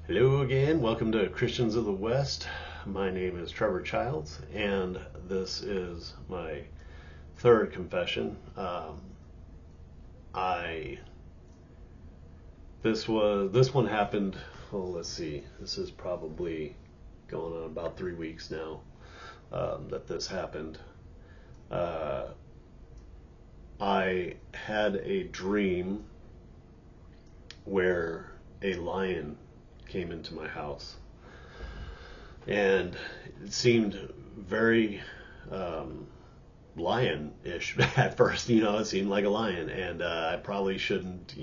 Hello again. Welcome to Christians of the West. My name is Trevor Childs, and this is my third confession. I this one happened. Well, let's see. This is probably going on about 3 weeks now that this happened. I had a dream where a lion came into my house, and it seemed very lion-ish at first. It seemed like a lion, and I probably shouldn't,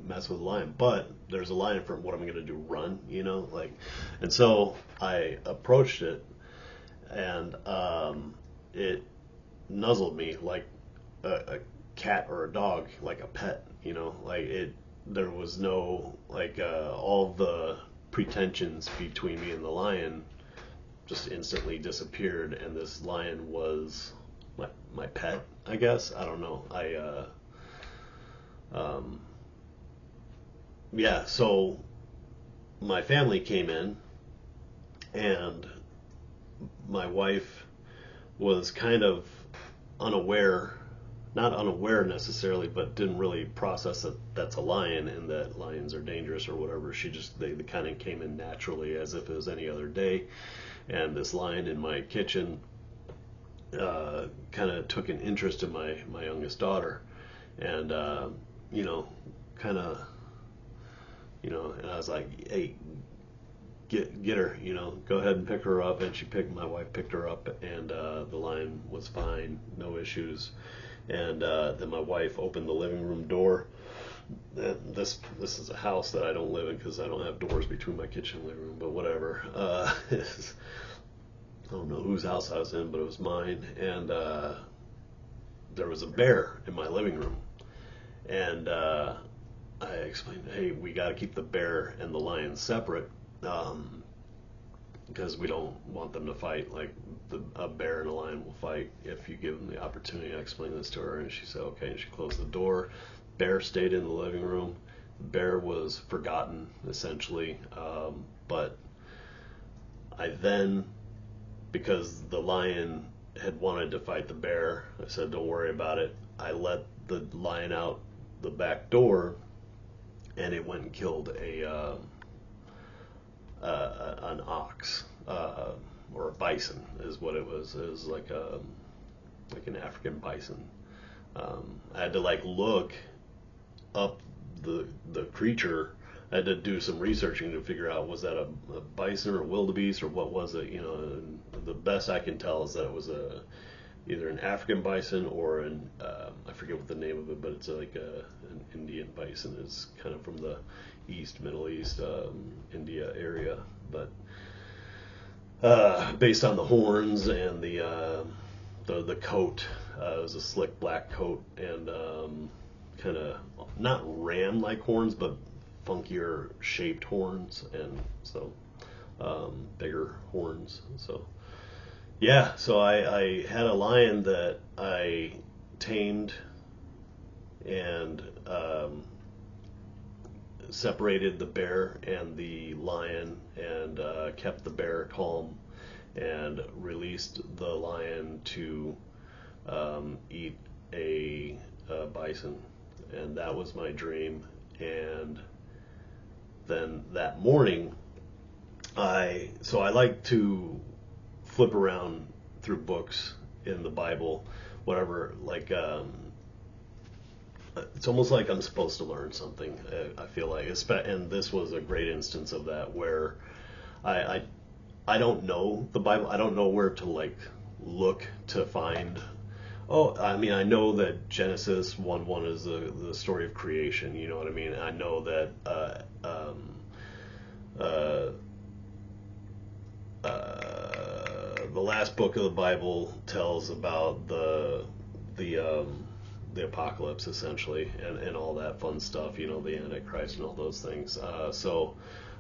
mess with a lion. But there's a lion from what I'm gonna do, run, and so I approached it, and it nuzzled me like a cat or a dog, like a pet, like it. There was no all the pretensions between me and the lion just instantly disappeared, and this lion was my pet, I guess. I don't know. Yeah, so my family came in, and my wife was kind of unaware, not unaware necessarily, but didn't really process that that's a lion and that lions are dangerous or whatever. They kind of came in naturally as if it was any other day. And this lion in my kitchen kind of took an interest in my youngest daughter, and kind of, and I was like, hey, get her, go ahead and pick her up. And my wife picked her up, and the lion was fine, no issues. And then my wife opened the living room door. This is a house that I don't live in because I don't have doors between my kitchen and living room, but whatever. I don't know whose house I was in, but it was mine. And there was a bear in my living room. And I explained, hey, we got to keep the bear and the lion separate, because we don't want them to fight. Like a bear and a lion will fight if you give them the opportunity. I explained this to her, and she said okay, and she closed the door. Bear stayed in the living room. Bear was forgotten essentially, but I then, because the lion had wanted to fight the bear, I said don't worry about it. I let the lion out the back door, and it went and killed an ox, or a bison is what it was. It was like an African bison. I had to look up the creature. I had to do some researching to figure out, was that a bison or a wildebeest or what was it? And the best I can tell is that it was either an African bison or I forget what the name of it, but it's like an Indian bison. It's kind of from the Middle East, India area, but based on the horns and the coat, it was a slick black coat, and kind of not ram-like horns, but funkier shaped horns, and so bigger horns. So yeah, so I had a lion that I tamed and separated the bear and the lion, and kept the bear calm, and released the lion to eat a bison. And that was my dream. And then that morning, I like to flip around through books in the Bible, whatever, it's almost like I'm supposed to learn something. I feel like, and this was a great instance of that, where I don't know the Bible. I don't know where to look to find. Oh, I mean, I know that Genesis 1:1 is the story of creation. You know what I mean? I know that the last book of the Bible tells about the apocalypse, essentially, and all that fun stuff, the Antichrist and all those things. So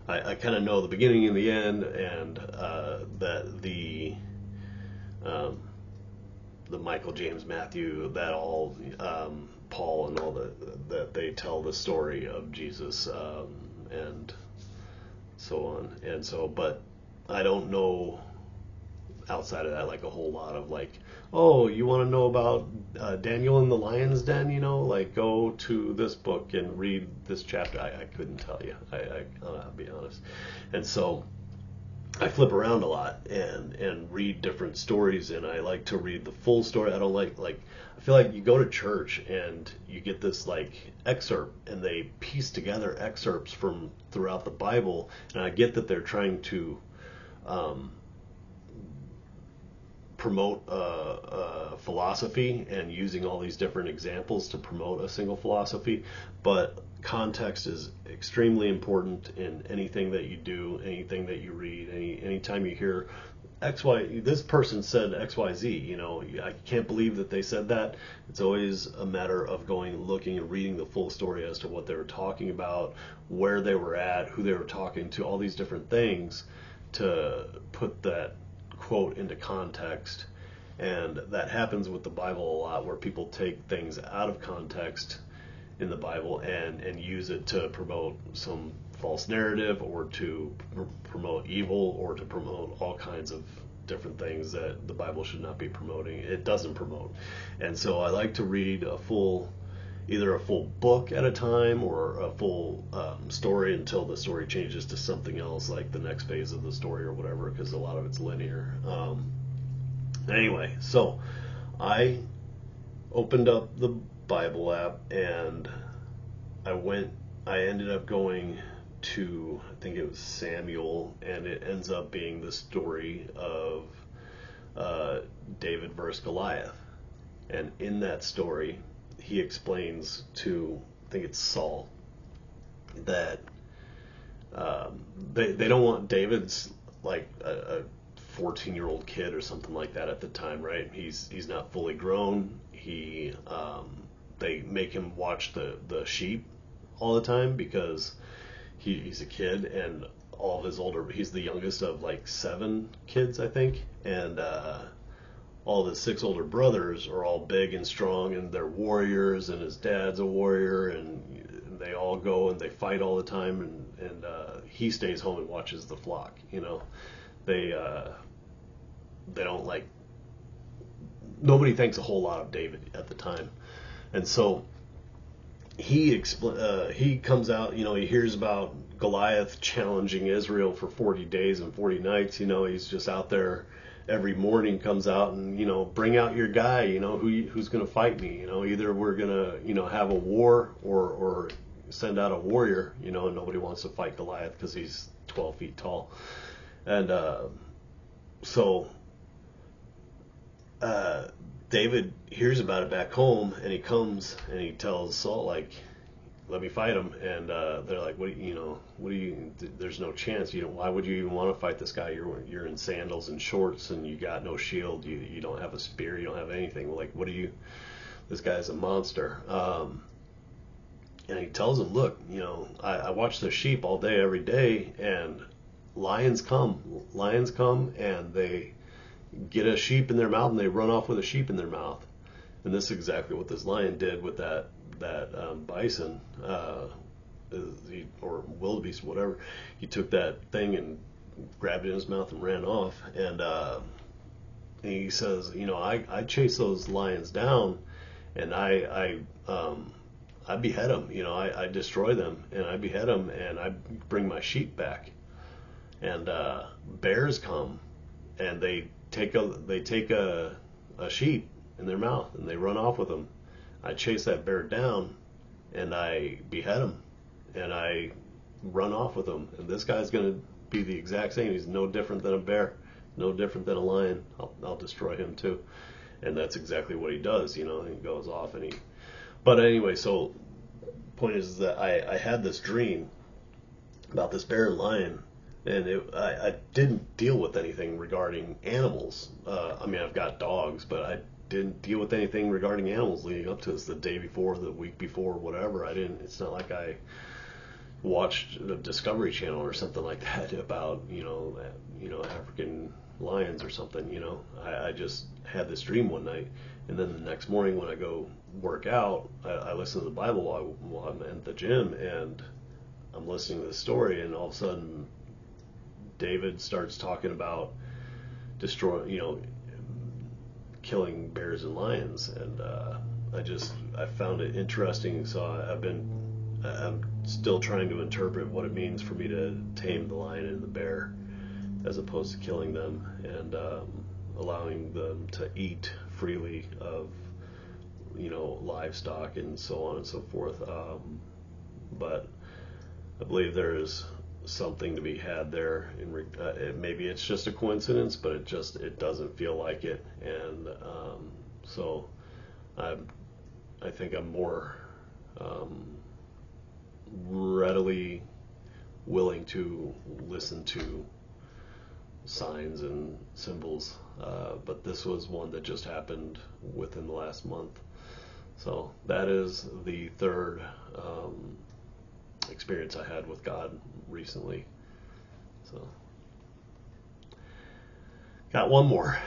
I kind of know the beginning and the end, and that the Michael, James, Matthew, that all, Paul and all that they tell the story of Jesus, and so on. And so, but I don't know outside of that like a whole lot of like, oh, you want to know about Daniel in the lion's den, like go to this book and read this chapter. I couldn't tell you. I'll be honest. And so I flip around a lot and read different stories, and I like to read the full story. I don't like I feel like you go to church and you get this like excerpt, and they piece together excerpts from throughout the Bible, and I get that they're trying to promote a philosophy and using all these different examples to promote a single philosophy, but context is extremely important in anything that you do, anything that you read, anytime you hear this person said XYZ, I can't believe that they said that. It's always a matter of going, looking, and reading the full story as to what they were talking about, where they were at, who they were talking to, all these different things to put that quote into context. And that happens with the Bible a lot, where people take things out of context in the Bible and use it to promote some false narrative, or to promote evil, or to promote all kinds of different things that the Bible should not be promoting. It doesn't promote. And so I like to read either a full book at a time, or a full story until the story changes to something else, like the next phase of the story or whatever, because a lot of it's linear. Anyway, so I opened up the Bible app, and I ended up going to, I think it was Samuel, and it ends up being the story of David versus Goliath. And in that story, he explains to, I think it's Saul, that they don't want David's like a 14-year-old kid or something like that at the time, right? He's not fully grown. They make him watch the sheep all the time, because he's a kid, and he's the youngest of like 7 kids, I think, and all of his 6 older brothers are all big and strong, and they're warriors, and his dad's a warrior, and they all go and they fight all the time, and he stays home and watches the flock. They don't like, nobody thinks a whole lot of David at the time. And so he comes out, he hears about Goliath challenging Israel for 40 days and 40 nights. He's just out there every morning, comes out and, bring out your guy, who's going to fight me. Either we're going to, have a war, or send out a warrior, and nobody wants to fight Goliath because he's 12 feet tall. And so David hears about it back home, and he comes and he tells Saul, like, let me fight him. And they're like, what do you, there's no chance. Why would you even want to fight this guy? You're in sandals and shorts, and you got no shield. You don't have a spear. You don't have anything. Like, this guy's a monster. And he tells him, look, I watch the sheep all day, every day, and lions come, and they get a sheep in their mouth, and they run off with a sheep in their mouth. And this is exactly what this lion did with that bison, or wildebeest, whatever. He took that thing and grabbed it in his mouth and ran off. And he says, I chase those lions down, and I behead them. I destroy them, and I behead them, and I bring my sheep back. And bears come, and they take a sheep in their mouth, and they run off with them. I chase that bear down, and I behead him, and I run off with him. And this guy's going to be the exact same. He's no different than a bear, no different than a lion. I'll destroy him too. And that's exactly what he does. He goes off, and But anyway, so point is that I had this dream about this bear and lion, and I didn't deal with anything regarding animals. I've got dogs, but I didn't deal with anything regarding animals leading up to this. The day before, the week before, whatever. It's not like I watched the Discovery Channel or something like that about African lions or something. I just had this dream one night, and then the next morning when I go work out, I listen to the Bible while I'm at the gym, and I'm listening to the story, and all of a sudden David starts talking about killing bears and lions, and I found it interesting. So I'm still trying to interpret what it means for me to tame the lion and the bear, as opposed to killing them and allowing them to eat freely of livestock and so on and so forth. But I believe there is something to be had there. Maybe it's just a coincidence, but it doesn't feel like it, and so I think I'm more readily willing to listen to signs and symbols, but this was one that just happened within the last month. So that is the third experience I had with God recently. So got one more.